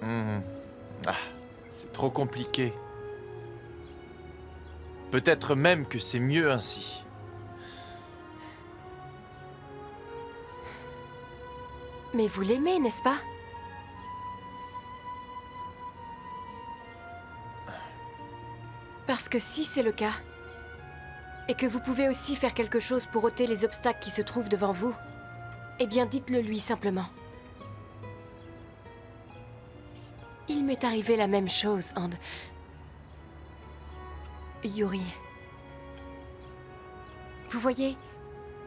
Hmm. Ah, c'est trop compliqué. Peut-être même que c'est mieux ainsi. Mais vous l'aimez, n'est-ce pas? Parce que si c'est le cas, et que vous pouvez aussi faire quelque chose pour ôter les obstacles qui se trouvent devant vous, eh bien dites-le lui simplement. Il m'est arrivé la même chose, And. Yuri. Vous voyez,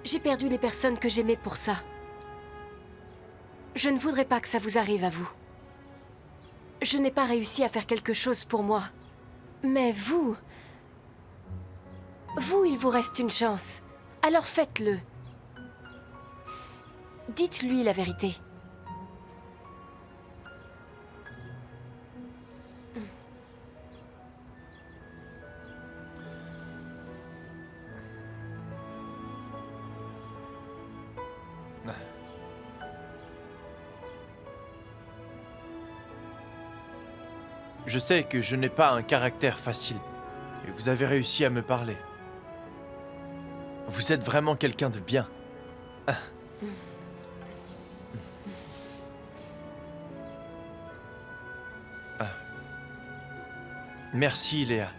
j'ai perdu les personnes que j'aimais pour ça. Je ne voudrais pas que ça vous arrive à vous. Je n'ai pas réussi à faire quelque chose pour moi. Mais vous... Vous, il vous reste une chance. Alors faites-le. Dites-lui la vérité. Je sais que je n'ai pas un caractère facile, et vous avez réussi à me parler. Vous êtes vraiment quelqu'un de bien. Ah. Merci, Léa.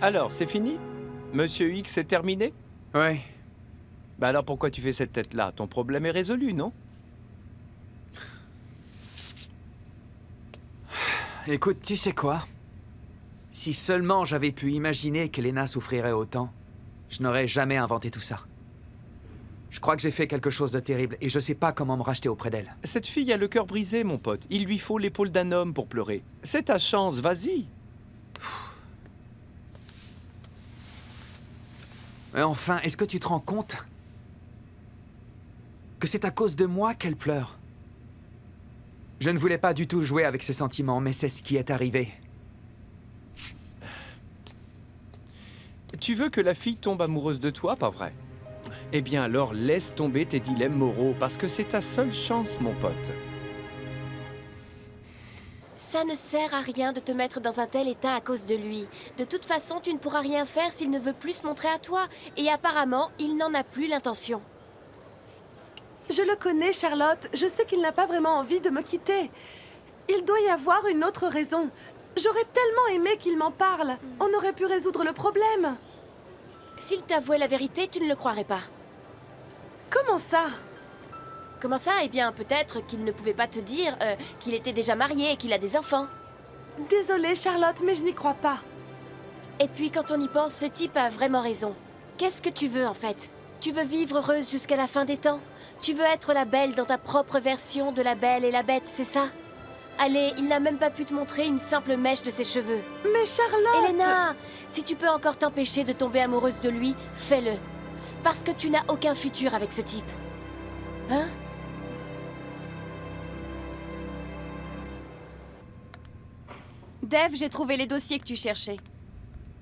Alors, c'est fini? Monsieur X est terminé? Ouais. Bah alors pourquoi tu fais cette tête-là? Ton problème est résolu, non? Écoute, tu sais quoi? Si seulement j'avais pu imaginer qu'Elena souffrirait autant, je n'aurais jamais inventé tout ça. Je crois que j'ai fait quelque chose de terrible et je sais pas comment me racheter auprès d'elle. Cette fille a le cœur brisé, mon pote. Il lui faut l'épaule d'un homme pour pleurer. C'est ta chance, vas-y. Mais enfin, est-ce que tu te rends compte que c'est à cause de moi qu'elle pleure? Je ne voulais pas du tout jouer avec ses sentiments, mais c'est ce qui est arrivé. Tu veux que la fille tombe amoureuse de toi, pas vrai? Eh bien alors laisse tomber tes dilemmes moraux, parce que c'est ta seule chance, mon pote. Ça ne sert à rien de te mettre dans un tel état à cause de lui. De toute façon, tu ne pourras rien faire s'il ne veut plus se montrer à toi. Et apparemment, il n'en a plus l'intention. Je le connais, Charlotte. Je sais qu'il n'a pas vraiment envie de me quitter. Il doit y avoir une autre raison. J'aurais tellement aimé qu'il m'en parle. On aurait pu résoudre le problème. S'il t'avouait la vérité, tu ne le croirais pas. Comment ça? Comment ça? Eh bien, peut-être qu'il ne pouvait pas te dire qu'il était déjà marié et qu'il a des enfants. Désolée, Charlotte, mais je n'y crois pas. Et puis, quand on y pense, ce type a vraiment raison. Qu'est-ce que tu veux, en fait? Tu veux vivre heureuse jusqu'à la fin des temps? Tu veux être la belle dans ta propre version de la belle et la bête, c'est ça? Allez, il n'a même pas pu te montrer une simple mèche de ses cheveux. Mais Charlotte... Elena, si tu peux encore t'empêcher de tomber amoureuse de lui, fais-le. Parce que tu n'as aucun futur avec ce type. Hein? Dev, j'ai trouvé les dossiers que tu cherchais.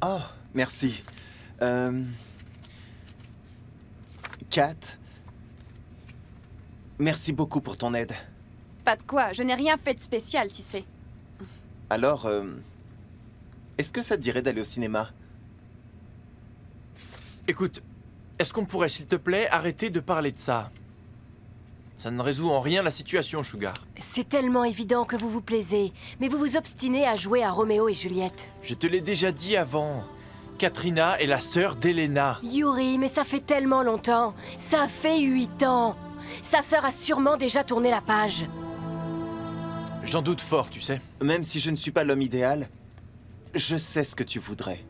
Oh, merci. Kat, merci beaucoup pour ton aide. Pas de quoi, je n'ai rien fait de spécial, tu sais. Alors, est-ce que ça te dirait d'aller au cinéma? Écoute, est-ce qu'on pourrait, s'il te plaît, arrêter de parler de ça? Ça ne résout en rien la situation, Sugar. C'est tellement évident que vous vous plaisez, mais vous vous obstinez à jouer à Roméo et Juliette. Je te l'ai déjà dit avant. Katrina est la sœur d'Elena. Yuri, mais ça fait tellement longtemps. Ça fait 8 ans. Sa sœur a sûrement déjà tourné la page. J'en doute fort, tu sais. Même si je ne suis pas l'homme idéal, je sais ce que tu voudrais.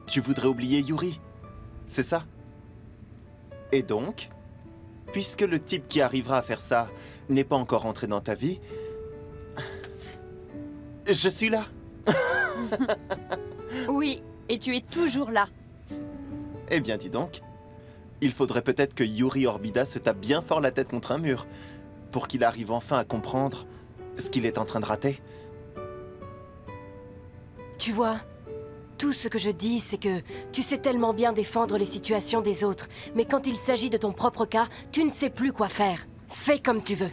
Tu voudrais oublier Yuri, c'est ça? Et donc, puisque le type qui arrivera à faire ça n'est pas encore entré dans ta vie, je suis là. Oui, et tu es toujours là. Eh bien, dis donc, il faudrait peut-être que Yuri Orbida se tape bien fort la tête contre un mur pour qu'il arrive enfin à comprendre ce qu'il est en train de rater. Tu vois, Tout ce que je dis, c'est que tu sais tellement bien défendre les situations des autres, mais quand il s'agit de ton propre cas, tu ne sais plus quoi faire. Fais comme tu veux.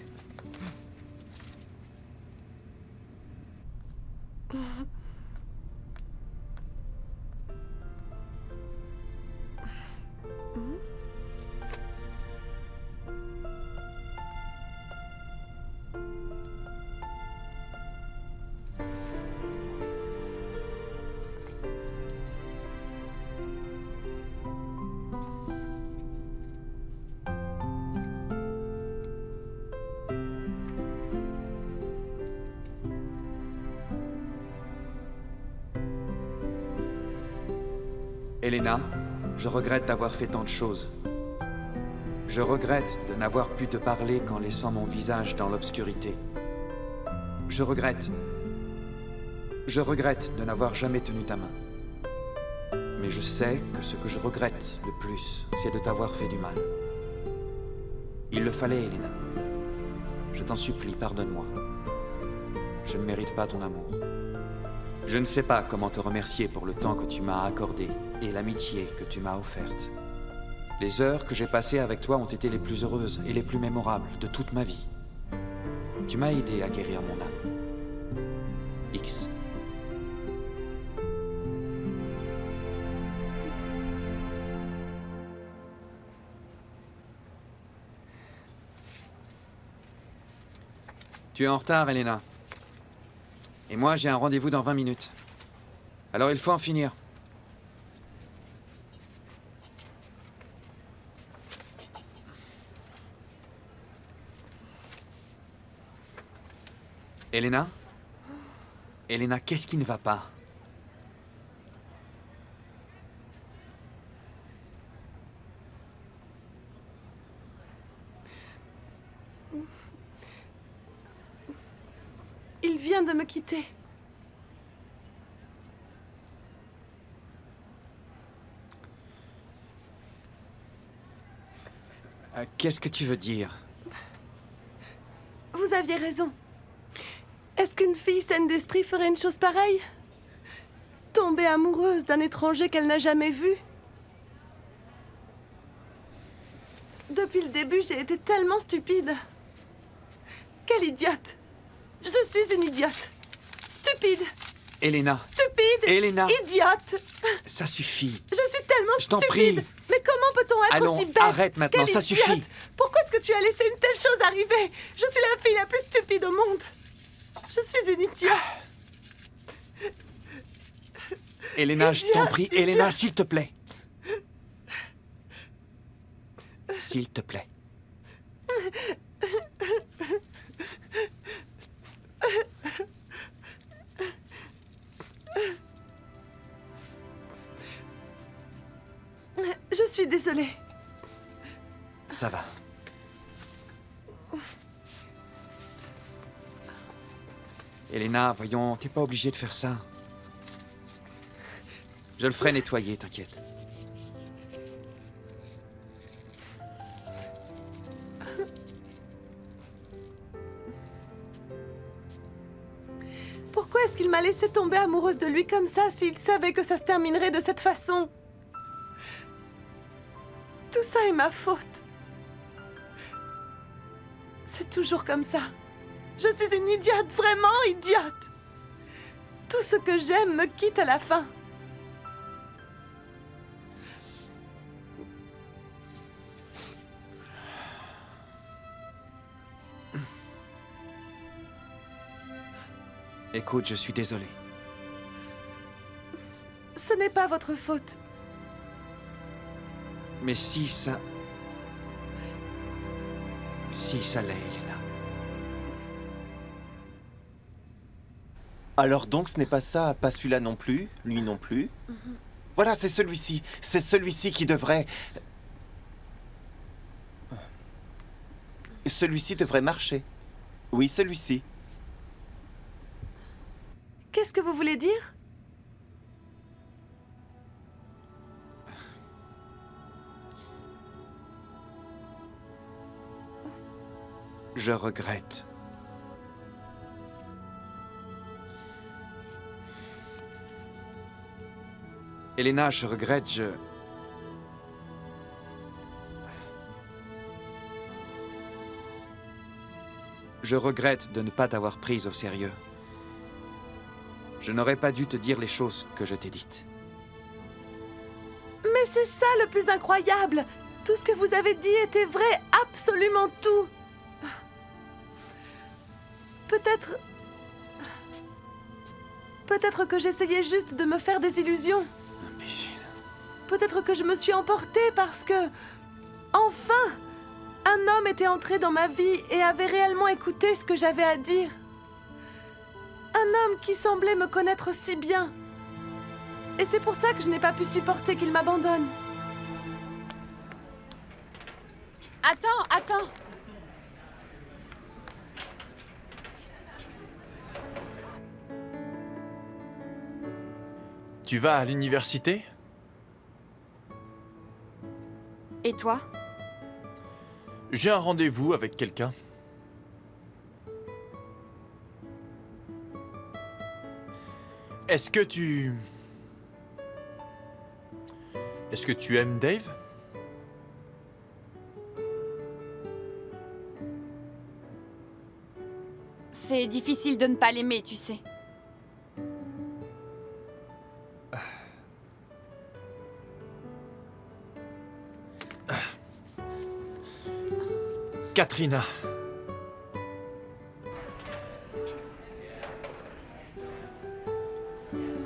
Elena, je regrette d'avoir fait tant de choses. Je regrette de n'avoir pu te parler qu'en laissant mon visage dans l'obscurité. Je regrette. Je regrette de n'avoir jamais tenu ta main. Mais je sais que ce que je regrette le plus, c'est de t'avoir fait du mal. Il le fallait, Elena. Je t'en supplie, pardonne-moi. Je ne mérite pas ton amour. Je ne sais pas comment te remercier pour le temps que tu m'as accordé et l'amitié que tu m'as offerte. Les heures que j'ai passées avec toi ont été les plus heureuses et les plus mémorables de toute ma vie. Tu m'as aidé à guérir mon âme. X. Tu es en retard, Elena. Et moi, j'ai un rendez-vous dans 20 minutes. Alors il faut en finir. Elena? Elena, qu'est-ce qui ne va pas? Il vient de me quitter. Qu'est-ce que tu veux dire? Vous aviez raison. Est-ce qu'une fille saine d'esprit ferait une chose pareille? Tomber amoureuse d'un étranger qu'elle n'a jamais vu? Depuis le début, j'ai été tellement stupide. Quelle idiote! Je suis une idiote. Stupide. Elena. Stupide. Elena. Idiote. Ça suffit. Je suis tellement Je t'en stupide. prie. Mais comment peut-on être Allons, aussi bête? arrête maintenant, Quelle ça idiote. suffit. Pourquoi est-ce que tu as laissé une telle chose arriver? Je suis la fille la plus stupide au monde. Je suis une idiote. Elena, je t'en Idiote, prie. idiote. Elena, s'il te plaît. S'il te plaît. Je suis désolée. Ça va. Elena, voyons, t'es pas obligée de faire ça. Je le ferai nettoyer, t'inquiète. Pourquoi est-ce qu'il m'a laissé tomber amoureuse de lui comme ça s'il savait que ça se terminerait de cette façon? Tout ça est ma faute. C'est toujours comme ça. Je suis une idiote, vraiment idiote. Tout ce que j'aime me quitte à la fin. Écoute, je suis désolé. Ce n'est pas votre faute. Mais si ça... Si ça l'est, Elena. Alors donc ce n'est pas ça, pas celui-là non plus, lui non plus. Voilà, c'est celui-ci. C'est celui-ci qui devrait... Celui-ci devrait marcher. Oui, celui-ci. Qu'est-ce que vous voulez dire? Je regrette. Elena, je regrette, Je regrette de ne pas t'avoir prise au sérieux. Je n'aurais pas dû te dire les choses que je t'ai dites. Mais c'est ça le plus incroyable! Tout ce que vous avez dit était vrai, absolument tout! Peut-être... Peut-être que j'essayais juste de me faire des illusions. Imbécile. Peut-être que je me suis emportée parce que... Enfin! Un homme était entré dans ma vie et avait réellement écouté ce que j'avais à dire. Un homme qui semblait me connaître si bien. Et c'est pour ça que je n'ai pas pu supporter qu'il m'abandonne. Attends. Tu vas à l'université? Et toi? J'ai un rendez-vous avec quelqu'un. Est-ce que tu aimes Dave? C'est difficile de ne pas l'aimer, tu sais. Katrina.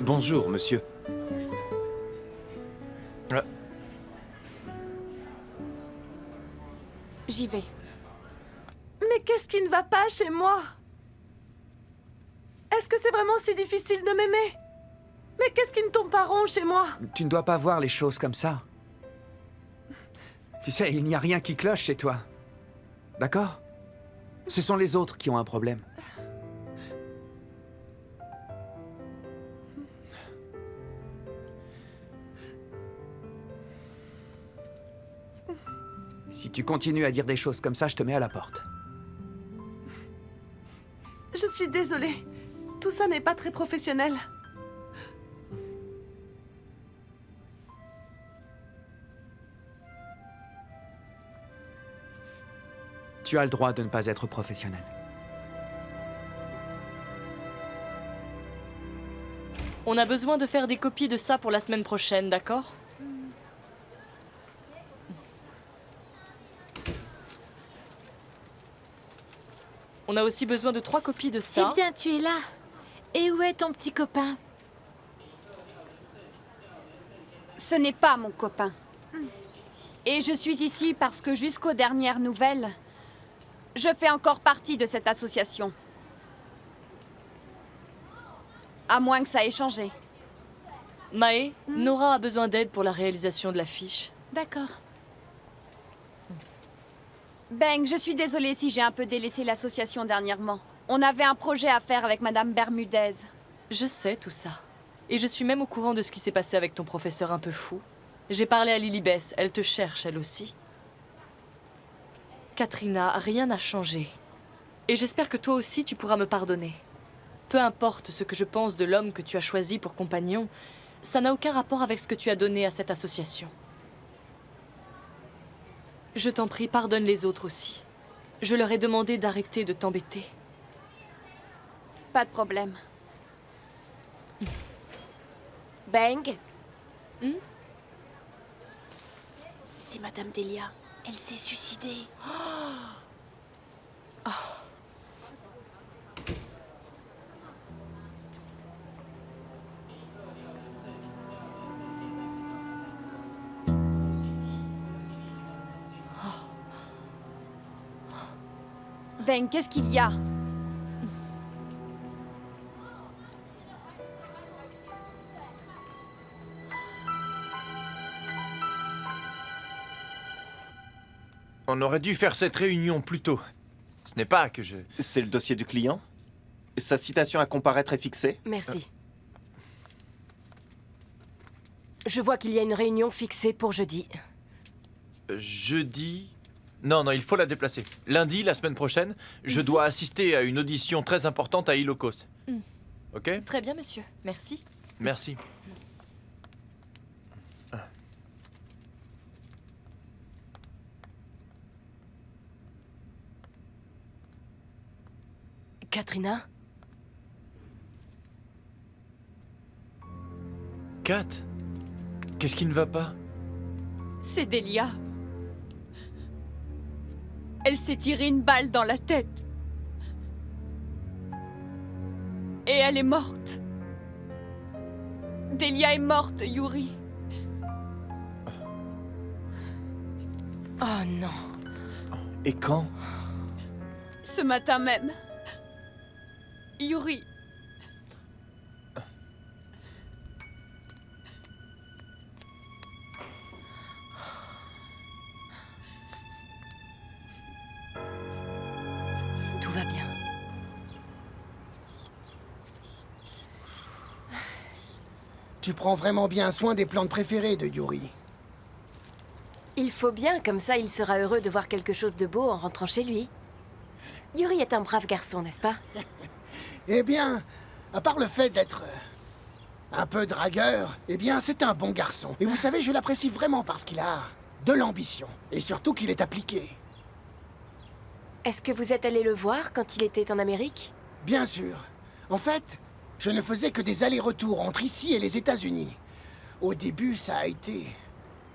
Bonjour, monsieur. J'y vais. Mais qu'est-ce qui ne va pas chez moi? Est-ce que c'est vraiment si difficile de m'aimer? Mais qu'est-ce qui ne tombe pas rond chez moi? Tu ne dois pas voir les choses comme ça. Tu sais, il n'y a rien qui cloche chez toi. D'accord? Ce sont les autres qui ont un problème. Si tu continues à dire des choses comme ça, je te mets à la porte. Je suis désolée. Tout ça n'est pas très professionnel. Tu as le droit de ne pas être professionnel. On a besoin de faire des copies de ça pour la semaine prochaine, d'accord? On a aussi besoin de 3 copies de ça. Eh bien, tu es là. Et où est ton petit copain? Ce n'est pas mon copain. Et je suis ici parce que jusqu'aux dernières nouvelles, je fais encore partie de cette association. À moins que ça ait changé. Mae, Nora a besoin d'aide pour la réalisation de l'affiche. D'accord. Bang, je suis désolée si j'ai un peu délaissé l'association dernièrement. On avait un projet à faire avec Madame Bermudez. Je sais tout ça. Et je suis même au courant de ce qui s'est passé avec ton professeur un peu fou. J'ai parlé à Lilibès, elle te cherche, elle aussi. Katrina, rien n'a changé. Et j'espère que toi aussi, tu pourras me pardonner. Peu importe ce que je pense de l'homme que tu as choisi pour compagnon, ça n'a aucun rapport avec ce que tu as donné à cette association. Je t'en prie, pardonne les autres aussi. Je leur ai demandé d'arrêter de t'embêter. Pas de problème. Bang. C'est Madame Delia. Elle s'est suicidée. Bang, qu'est-ce qu'il y a? On aurait dû faire cette réunion plus tôt. Ce n'est pas que je... C'est le dossier du client? Sa citation à comparaître est fixée? Merci. Je vois qu'il y a une réunion fixée pour jeudi. Jeudi... Non, il faut la déplacer. Lundi, la semaine prochaine, je dois assister à une audition très importante à Ilocos. Ok? Très bien, monsieur. Merci. Merci. Katrina? Kat, qu'est-ce qui ne va pas? C'est Delia. Elle s'est tiré une balle dans la tête. Et elle est morte. Delia est morte, Yuri. Oh non. Et quand? Ce matin même. Yuri. Tout va bien. Tu prends vraiment bien soin des plantes préférées de Yuri. Il faut bien, comme ça il sera heureux de voir quelque chose de beau en rentrant chez lui. Yuri est un brave garçon, n'est-ce pas? Eh bien, à part le fait d'être un peu dragueur, eh bien, c'est un bon garçon. Et vous savez, je l'apprécie vraiment parce qu'il a de l'ambition. Et surtout qu'il est appliqué. Est-ce que vous êtes allé le voir quand il était en Amérique? Bien sûr. En fait, je ne faisais que des allers-retours entre ici et les États-Unis. Au début, ça a été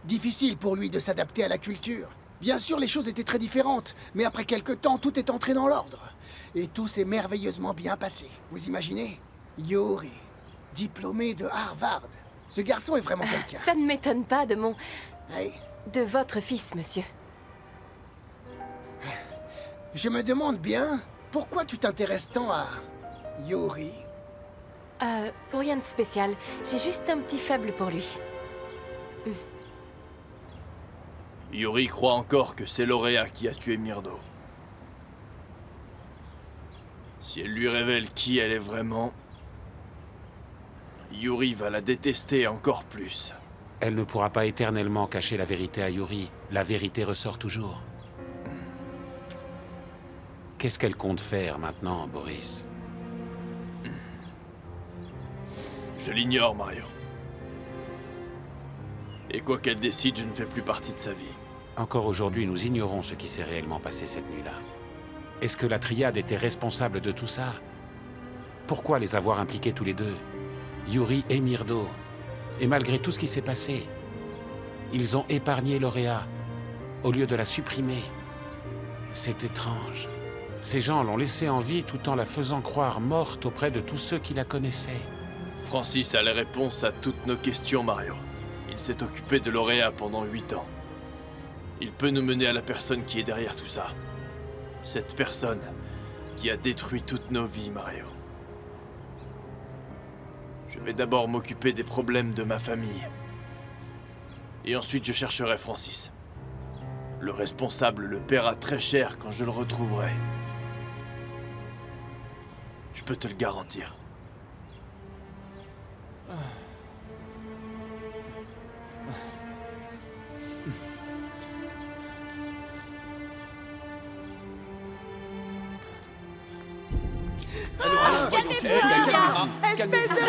difficile pour lui de s'adapter à la culture. Bien sûr, les choses étaient très différentes, mais après quelque temps, tout est entré dans l'ordre. Et tout s'est merveilleusement bien passé. Vous imaginez? Yuri, diplômé de Harvard. Ce garçon est vraiment quelqu'un. Ça ne m'étonne pas de mon... Hey, de votre fils, monsieur. je me demande bien, pourquoi tu t'intéresses tant à Yuri? Pour rien de spécial. J'ai juste un petit faible pour lui. Yuri croit encore que c'est Lauréat qui a tué Myrdo. Si elle lui révèle qui elle est vraiment, Yuri va la détester encore plus. Elle ne pourra pas éternellement cacher la vérité à Yuri. La vérité ressort toujours. Qu'est-ce qu'elle compte faire maintenant, Boris? Je l'ignore, Mario. Et quoi qu'elle décide, je ne fais plus partie de sa vie. Encore aujourd'hui, nous ignorons ce qui s'est réellement passé cette nuit-là. Est-ce que la triade était responsable de tout ça? Pourquoi les avoir impliqués tous les deux? Yuri et Myrdo. Et malgré tout ce qui s'est passé, ils ont épargné Lauréat, au lieu de la supprimer. C'est étrange. Ces gens l'ont laissée en vie tout en la faisant croire morte auprès de tous ceux qui la connaissaient. Francis a les réponses à toutes nos questions, Mario. Il s'est occupé de Lauréat pendant 8 ans. Il peut nous mener à la personne qui est derrière tout ça. Cette personne qui a détruit toutes nos vies, Mario. Je vais d'abord m'occuper des problèmes de ma famille. Et ensuite je chercherai Francis. Le responsable le paiera très cher quand je le retrouverai. Je peux te le garantir. Espèce de...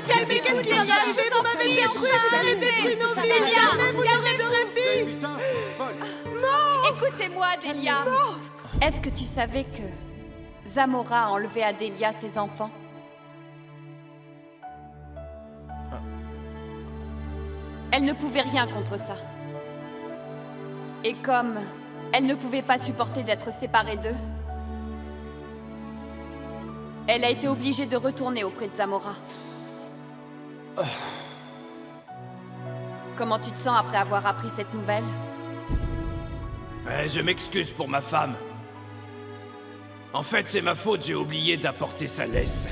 Calmez-vous, Delia. Vous m'avez détruit, vous avez détruit nos vies. Jamais vous n'aurez de répit. Écoutez-moi, Delia. Est-ce que tu savais que Zamora a enlevé à Delia ses enfants? Elle ne pouvait rien contre ça. Et comme elle ne pouvait pas supporter d'être séparée d'eux, elle a été obligée de retourner auprès de Zamora. Comment tu te sens après avoir appris cette nouvelle? Je m'excuse pour ma femme. En fait, c'est ma faute, j'ai oublié d'apporter sa laisse.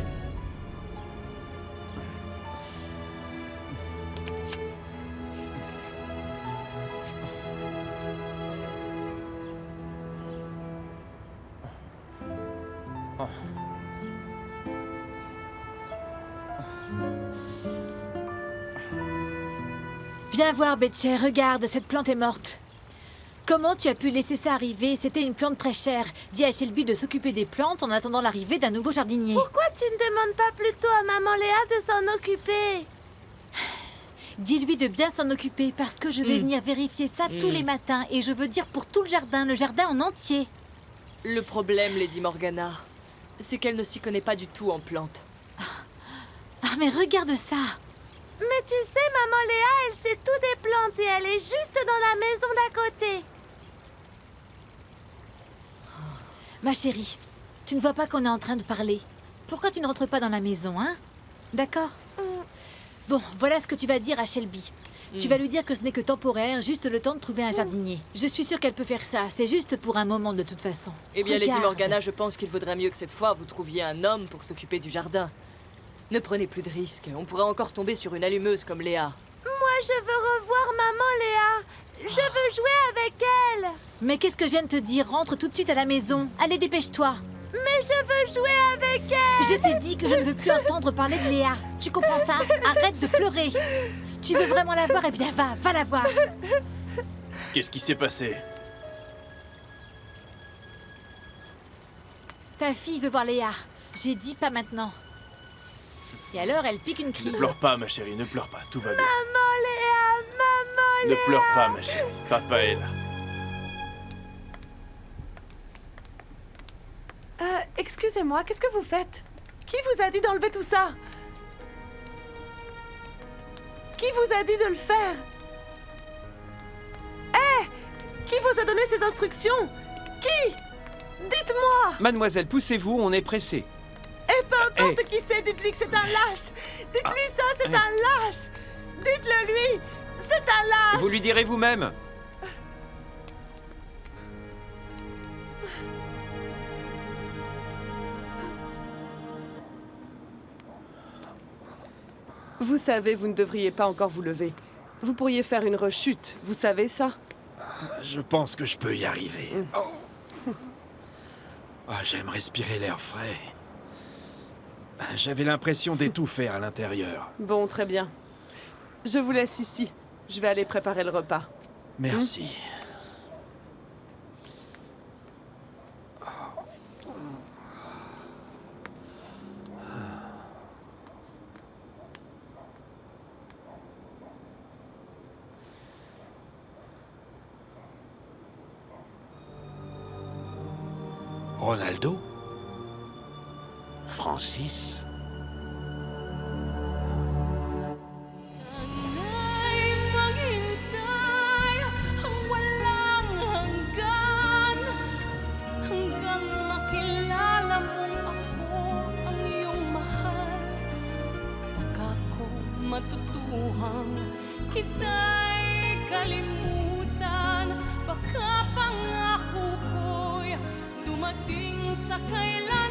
Viens voir, Betcher, regarde, cette plante est morte. Comment tu as pu laisser ça arriver? C'était une plante très chère. Dis à Shelby de s'occuper des plantes en attendant l'arrivée d'un nouveau jardinier. Pourquoi tu ne demandes pas plutôt à maman Léa de s'en occuper? Dis-lui de bien s'en occuper parce que je vais venir vérifier ça tous les matins et je veux dire pour tout le jardin en entier. Le problème, Lady Morgana, c'est qu'elle ne s'y connaît pas du tout en plantes. Ah, mais regarde ça! Mais tu sais, maman Léa, elle sait tout des plantes et elle est juste dans la maison d'à côté. Ma chérie, tu ne vois pas qu'on est en train de parler. Pourquoi tu ne rentres pas dans la maison, hein? D'accord? Bon, voilà ce que tu vas dire à Shelby. Tu vas lui dire que ce n'est que temporaire, juste le temps de trouver un jardinier. Je suis sûre qu'elle peut faire ça, c'est juste pour un moment de toute façon. Eh bien, Lady Regarde. Morgana, je pense qu'il vaudrait mieux que cette fois, vous trouviez un homme pour s'occuper du jardin. Ne prenez plus de risques, on pourrait encore tomber sur une allumeuse comme Léa. Moi, je veux revoir maman Léa. Je veux jouer avec elle. Mais qu'est-ce que je viens de te dire? Rentre tout de suite à la maison. Allez, dépêche-toi. Mais je veux jouer avec elle. Je t'ai dit que je ne veux plus entendre parler de Léa. Tu comprends ça? Arrête de pleurer. Tu veux vraiment la voir? Eh bien, va la voir. Qu'est-ce qui s'est passé? Ta fille veut voir Léa. J'ai dit pas maintenant. Et alors, elle pique une Ne crise. pleure pas, ma chérie, ne pleure pas, tout va bien. Maman Léa, maman Léa. Ne pleure pas, ma chérie, papa est là. Excusez-moi, qu'est-ce que vous faites? Qui vous a dit d'enlever tout ça? Qui vous a dit de le faire? Hé! Qui vous a donné ces instructions? Qui? Dites-moi! Mademoiselle, poussez-vous, on est pressé. Et peu importe qui c'est, dites-lui que c'est un lâche! Dites-lui ça, c'est un lâche! Dites-le lui! C'est un lâche! Vous lui direz vous-même. Vous savez, vous ne devriez pas encore vous lever. Vous pourriez faire une rechute, vous savez ça? Je pense que je peux y arriver. J'aime respirer l'air frais. J'avais l'impression d'étouffer à l'intérieur. Bon, très bien. Je vous laisse ici. Je vais aller préparer le repas. Merci. Ronaldo? Francis? Matutuhang kita'y kalimutan. Baka pangako ko'y dumating sa kailan.